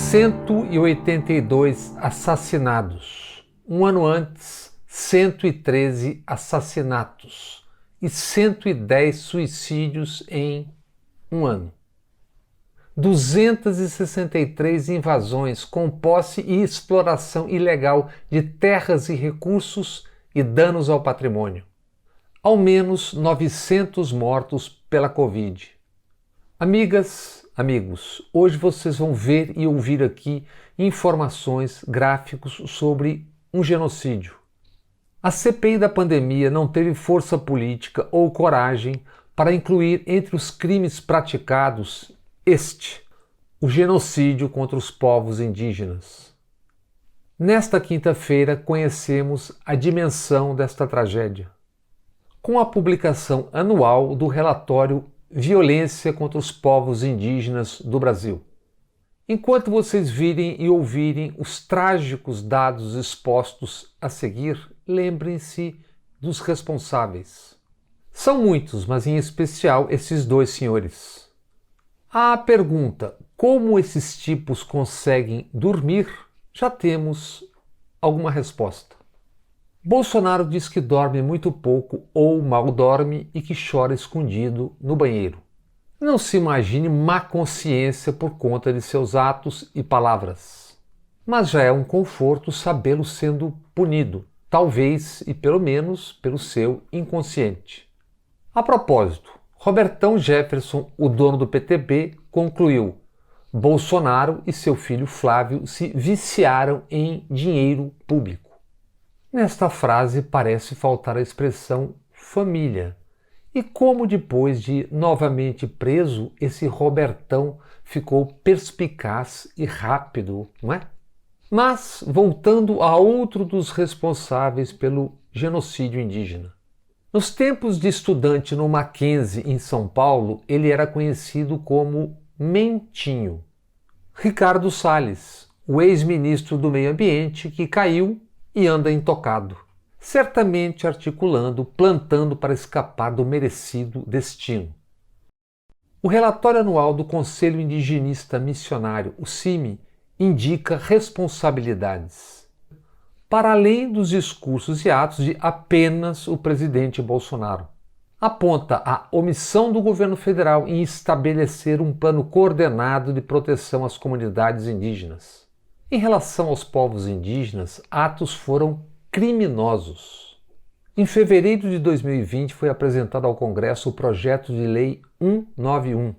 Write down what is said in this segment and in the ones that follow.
182 assassinados. Um ano antes, 113 assassinatos e 110 suicídios em um ano. 263 invasões com posse e exploração ilegal de terras e recursos e danos ao patrimônio. Ao menos 900 mortos pela Covid. Amigas, amigos, hoje vocês vão ver e ouvir aqui informações, gráficos sobre um genocídio. A CPI da pandemia não teve força política ou coragem para incluir entre os crimes praticados o genocídio contra os povos indígenas. Nesta quinta-feira conhecemos a dimensão desta tragédia, com a publicação anual do relatório Violência contra os Povos Indígenas do Brasil. Enquanto vocês virem e ouvirem os trágicos dados expostos a seguir, lembrem-se dos responsáveis. São muitos, mas em especial esses dois senhores. À pergunta como esses tipos conseguem dormir, já temos alguma resposta. Bolsonaro diz que dorme muito pouco ou mal dorme e que chora escondido no banheiro. Não se imagine má consciência por conta de seus atos e palavras. Mas já é um conforto sabê-lo sendo punido, talvez e pelo menos pelo seu inconsciente. A propósito, Robertão Jefferson, o dono do PTB, concluiu: Bolsonaro e seu filho Flávio se viciaram em dinheiro público. Nesta frase parece faltar a expressão família. E como depois de novamente preso, esse Robertão ficou perspicaz e rápido, não é? Mas, voltando a outro dos responsáveis pelo genocídio indígena. Nos tempos de estudante no Mackenzie, em São Paulo, ele era conhecido como Mentinho. Ricardo Salles, o ex-ministro do Meio Ambiente que caiu e anda intocado, certamente articulando, plantando para escapar do merecido destino. O relatório anual do Conselho Indigenista Missionário, o CIMI, indica responsabilidades, para além dos discursos e atos de apenas o presidente Bolsonaro. Aponta a omissão do governo federal em estabelecer um plano coordenado de proteção às comunidades indígenas. Em relação aos povos indígenas, atos foram criminosos. Em fevereiro de 2020 foi apresentado ao Congresso o projeto de lei 191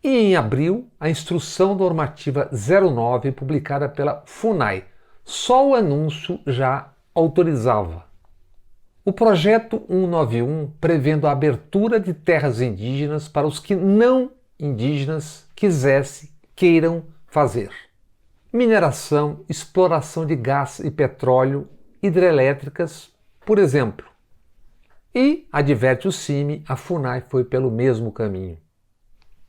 e em abril a instrução normativa 09 publicada pela FUNAI. Só o anúncio já autorizava. O projeto 191 prevendo a abertura de terras indígenas para os que não indígenas queiram fazer. Mineração, exploração de gás e petróleo, hidrelétricas, por exemplo. E, adverte o CIMI, a FUNAI foi pelo mesmo caminho.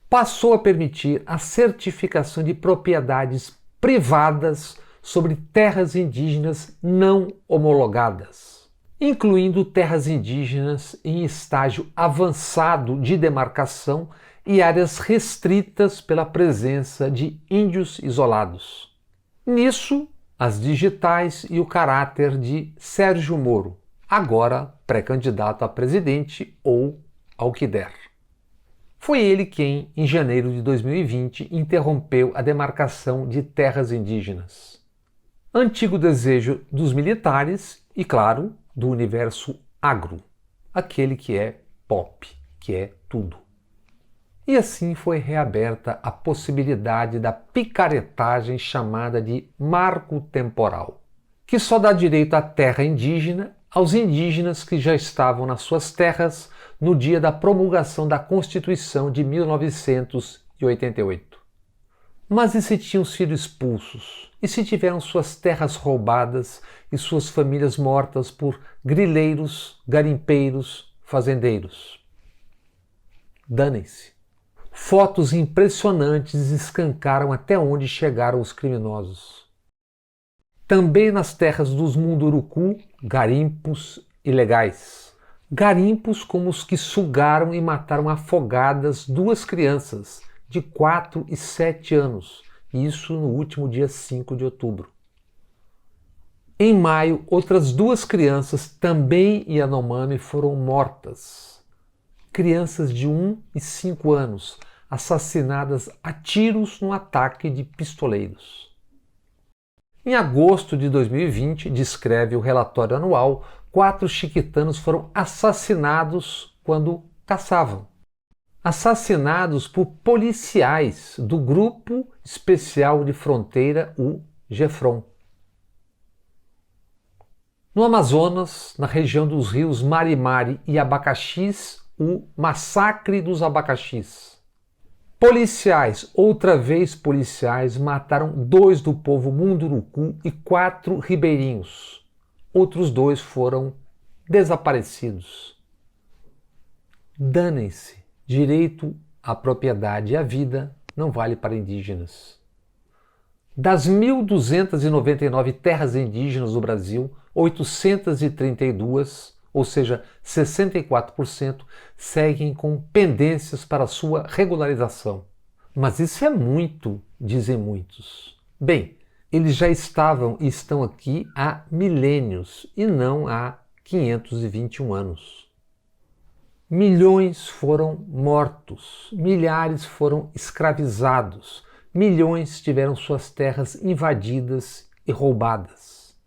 Passou a permitir a certificação de propriedades privadas sobre terras indígenas não homologadas, incluindo terras indígenas em estágio avançado de demarcação e áreas restritas pela presença de índios isolados. Nisso, as digitais e o caráter de Sérgio Moro, agora pré-candidato a presidente ou ao que der. Foi ele quem, em janeiro de 2020, interrompeu a demarcação de terras indígenas. Antigo desejo dos militares e, claro, do universo agro, aquele que é pop, que é tudo. E assim foi reaberta a possibilidade da picaretagem chamada de marco temporal, que só dá direito à terra indígena aos indígenas que já estavam nas suas terras no dia da promulgação da Constituição de 1988. Mas e se tinham sido expulsos? E se tiveram suas terras roubadas e suas famílias mortas por grileiros, garimpeiros, fazendeiros? Danem-se. Fotos impressionantes escancaram até onde chegaram os criminosos. Também nas terras dos Munduruku, garimpos ilegais. Garimpos como os que sugaram e mataram afogadas 2 crianças de 4 e 7 anos, isso no último dia 5 de outubro. Em maio, outras 2 crianças, também Yanomami, foram mortas. Crianças de 1 e 5 anos, assassinadas a tiros num ataque de pistoleiros. Em agosto de 2020, descreve o relatório anual, 4 chiquitanos foram assassinados quando caçavam. Assassinados por policiais do Grupo Especial de Fronteira, o GEFRON. No Amazonas, na região dos rios Marimari e Abacaxis, o Massacre dos Abacaxis. Policiais, outra vez policiais, mataram 2 do povo Munduruku e 4 ribeirinhos. Outros 2 foram desaparecidos. Danem-se. Direito à propriedade e à vida não vale para indígenas. Das 1.299 terras indígenas do Brasil, 832, ou seja, 64%, seguem com pendências para sua regularização. Mas isso é muito, dizem muitos. Bem, eles já estavam e estão aqui há milênios e não há 521 anos. Milhões foram mortos, milhares foram escravizados, milhões tiveram suas terras invadidas e roubadas.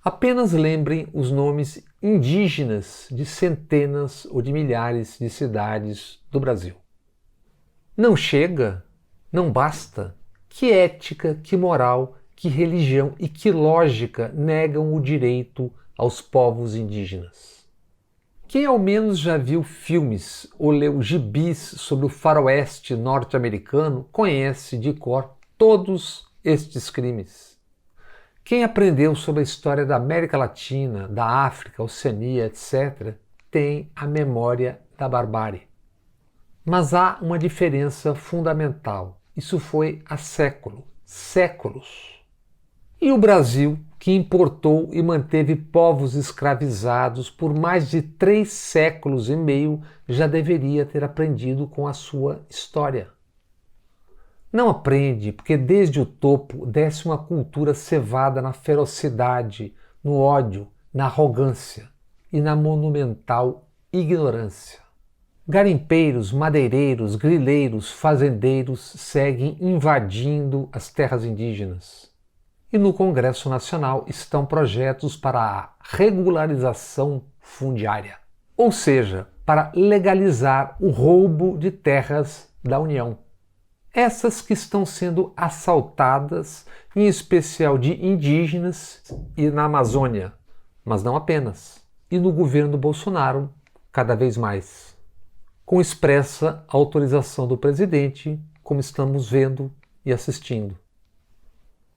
Apenas lembrem os nomes indígenas de centenas ou de milhares de cidades do Brasil. Não chega? Não basta? Que ética, que moral, que religião e que lógica negam o direito aos povos indígenas? Quem ao menos já viu filmes ou leu gibis sobre o faroeste norte-americano conhece de cor todos estes crimes. Quem aprendeu sobre a história da América Latina, da África, Oceania, etc., tem a memória da barbárie. Mas há uma diferença fundamental. Isso foi há séculos. E o Brasil, que importou e manteve povos escravizados por mais de 3 séculos e meio, já deveria ter aprendido com a sua história. Não aprende porque desde o topo desce uma cultura cevada na ferocidade, no ódio, na arrogância e na monumental ignorância. Garimpeiros, madeireiros, grileiros, fazendeiros seguem invadindo as terras indígenas. E no Congresso Nacional estão projetos para a regularização fundiária, ou seja, para legalizar o roubo de terras da União. Essas que estão sendo assaltadas, em especial de indígenas e na Amazônia, mas não apenas, e no governo Bolsonaro, cada vez mais. Com expressa autorização do presidente, como estamos vendo e assistindo.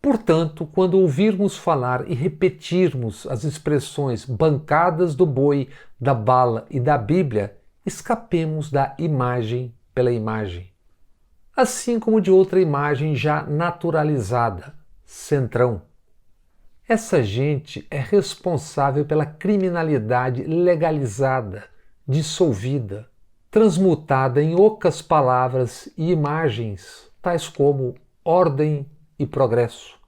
Portanto, quando ouvirmos falar e repetirmos as expressões bancadas do boi, da bala e da Bíblia, escapemos da imagem pela imagem. Assim como de outra imagem já naturalizada, Centrão. Essa gente é responsável pela criminalidade legalizada, dissolvida, transmutada em ocas palavras e imagens, tais como ordem e progresso.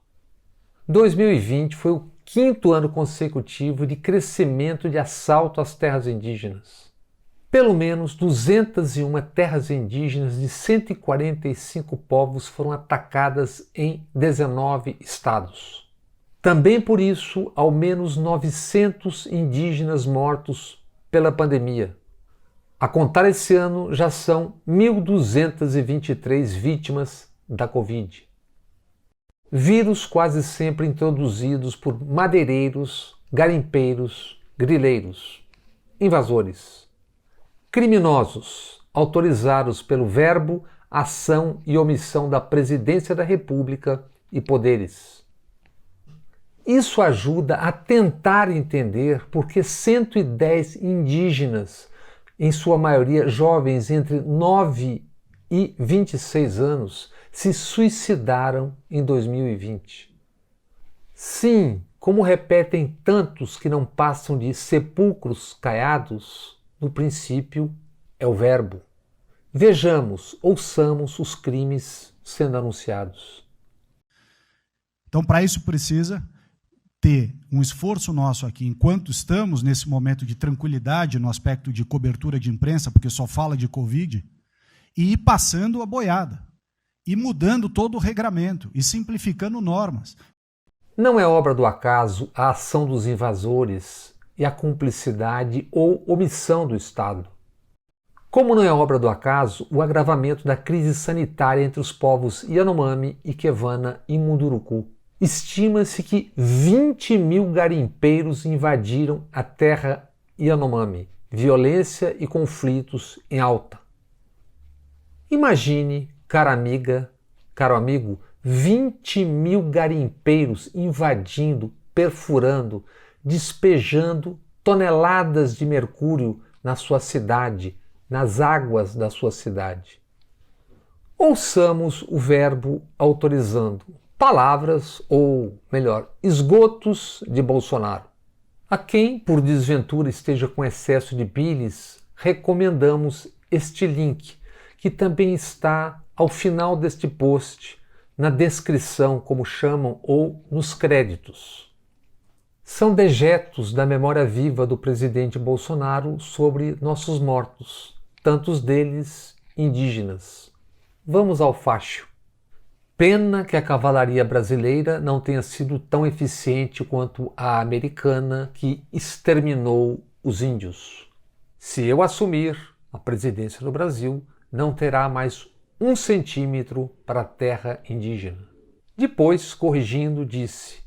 2020 foi o 5º ano consecutivo de crescimento de assalto às terras indígenas. Pelo menos 201 terras indígenas de 145 povos foram atacadas em 19 estados. Também por isso, ao menos 900 indígenas mortos pela pandemia. A contar esse ano, já são 1.223 vítimas da Covid. Vírus quase sempre introduzidos por madeireiros, garimpeiros, grileiros, invasores. Criminosos, autorizados pelo verbo, ação e omissão da Presidência da República e poderes. Isso ajuda a tentar entender por que 110 indígenas, em sua maioria jovens entre 9 e 26 anos, se suicidaram em 2020. Sim, como repetem tantos que não passam de sepulcros caiados, no princípio é o verbo. Vejamos, ouçamos os crimes sendo anunciados. Então, para isso precisa ter um esforço nosso aqui, enquanto estamos nesse momento de tranquilidade no aspecto de cobertura de imprensa, porque só fala de Covid, e ir passando a boiada, e mudando todo o regramento, e simplificando normas. Não é obra do acaso a ação dos invasores e a cumplicidade ou omissão do Estado. Como não é obra do acaso o agravamento da crise sanitária entre os povos Yanomami, Ikebana e Munduruku. Estima-se que 20 mil garimpeiros invadiram a terra Yanomami, violência e conflitos em alta. Imagine, cara amiga, caro amigo, 20 mil garimpeiros invadindo, perfurando, despejando toneladas de mercúrio na sua cidade, nas águas da sua cidade. Ouçamos o verbo autorizando, palavras, ou melhor, esgotos de Bolsonaro. A quem, por desventura, esteja com excesso de bilis, recomendamos este link, que também está ao final deste post, na descrição, como chamam, ou nos créditos. São dejetos da memória viva do presidente Bolsonaro sobre nossos mortos, tantos deles indígenas. Vamos ao facho. Pena que a cavalaria brasileira não tenha sido tão eficiente quanto a americana, que exterminou os índios. Se eu assumir a presidência do Brasil, não terá mais 1 centímetro para a terra indígena. Depois, corrigindo, disse,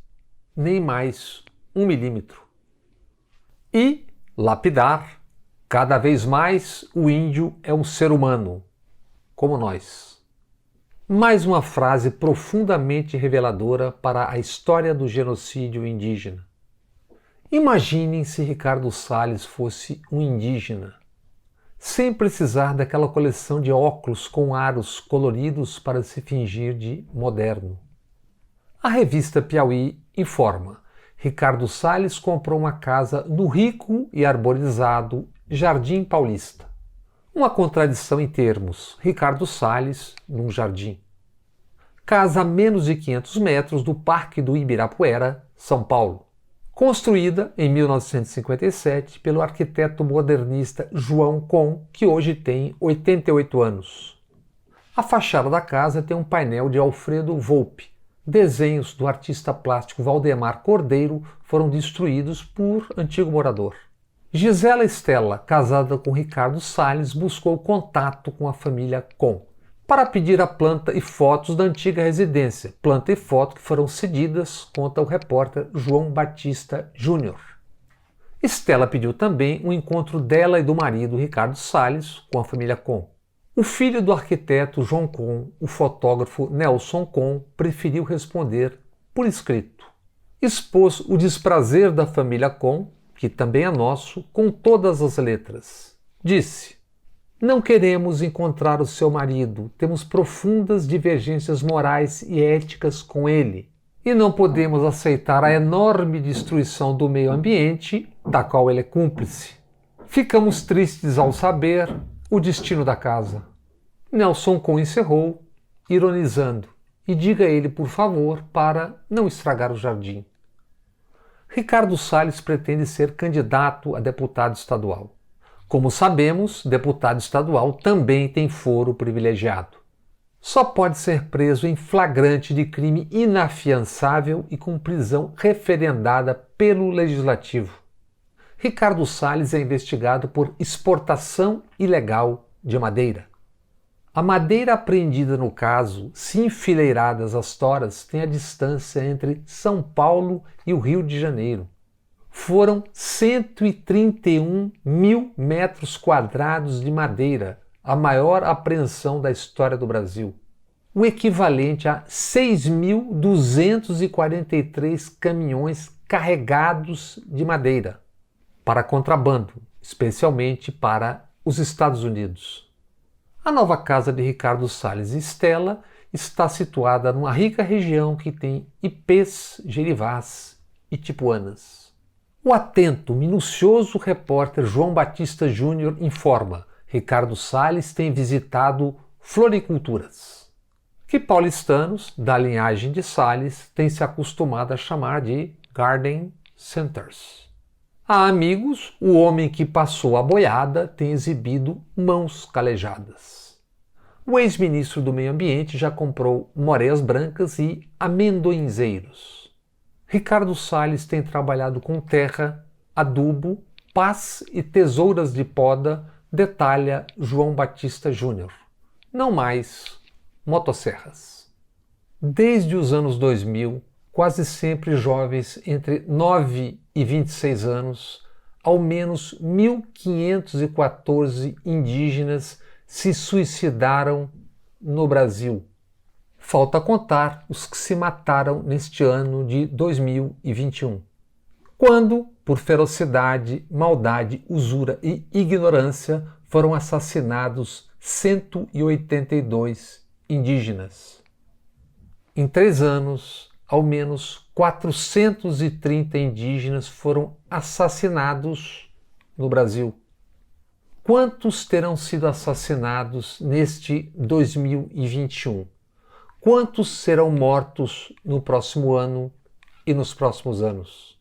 nem mais 1 milímetro. E, lapidar, cada vez mais o índio é um ser humano, como nós. Mais uma frase profundamente reveladora para a história do genocídio indígena. Imaginem se Ricardo Salles fosse um indígena, sem precisar daquela coleção de óculos com aros coloridos para se fingir de moderno. A revista Piauí informa: Ricardo Salles comprou uma casa no rico e arborizado Jardim Paulista. Uma contradição em termos, Ricardo Salles num jardim. Casa a menos de 500 metros do Parque do Ibirapuera, São Paulo. Construída em 1957 pelo arquiteto modernista João Com, que hoje tem 88 anos. A fachada da casa tem um painel de Alfredo Volpi. Desenhos do artista plástico Valdemar Cordeiro foram destruídos por antigo morador. Gisela Estela, casada com Ricardo Salles, buscou contato com a família Com para pedir a planta e fotos da antiga residência, planta e foto que foram cedidas, conta o repórter João Batista Júnior. Estela pediu também um encontro dela e do marido Ricardo Salles com a família Com. O filho do arquiteto João Com, o fotógrafo Nelson Com, preferiu responder por escrito. Expôs o desprazer da família Com, que também é nosso, com todas as letras. Disse: não queremos encontrar o seu marido, temos profundas divergências morais e éticas com ele, e não podemos aceitar a enorme destruição do meio ambiente, da qual ele é cúmplice. Ficamos tristes ao saber o destino da casa. Nelson Com encerrou, ironizando, e diga a ele, por favor, para não estragar o jardim. Ricardo Salles pretende ser candidato a deputado estadual. Como sabemos, deputado estadual também tem foro privilegiado. Só pode ser preso em flagrante de crime inafiançável e com prisão referendada pelo Legislativo. Ricardo Salles é investigado por exportação ilegal de madeira. A madeira apreendida no caso, se enfileiradas as toras, tem a distância entre São Paulo e o Rio de Janeiro. Foram 131 mil metros quadrados de madeira, a maior apreensão da história do Brasil. O equivalente a 6.243 caminhões carregados de madeira para contrabando, especialmente para os Estados Unidos. A nova casa de Ricardo Salles e Estela está situada numa rica região que tem ipês, gerivás e tipuanas. O atento, minucioso repórter João Batista Júnior informa: Ricardo Salles tem visitado floriculturas. que paulistanos da linhagem de Salles têm se acostumado a chamar de Garden Centers. Há amigos, o homem que passou a boiada tem exibido mãos calejadas. O ex-ministro do Meio Ambiente já comprou moreias brancas e amendoinzeiros. Ricardo Salles tem trabalhado com terra, adubo, pás e tesouras de poda, detalha João Batista Júnior. Não mais motosserras. Desde os anos 2000, quase sempre jovens entre 9 e 26 anos, ao menos 1.514 indígenas se suicidaram no Brasil. Falta contar os que se mataram neste ano de 2021, quando, por ferocidade, maldade, usura e ignorância, foram assassinados 182 indígenas. Em 3 anos, ao menos 430 indígenas foram assassinados no Brasil. Quantos terão sido assassinados neste 2021? Quantos serão mortos no próximo ano e nos próximos anos?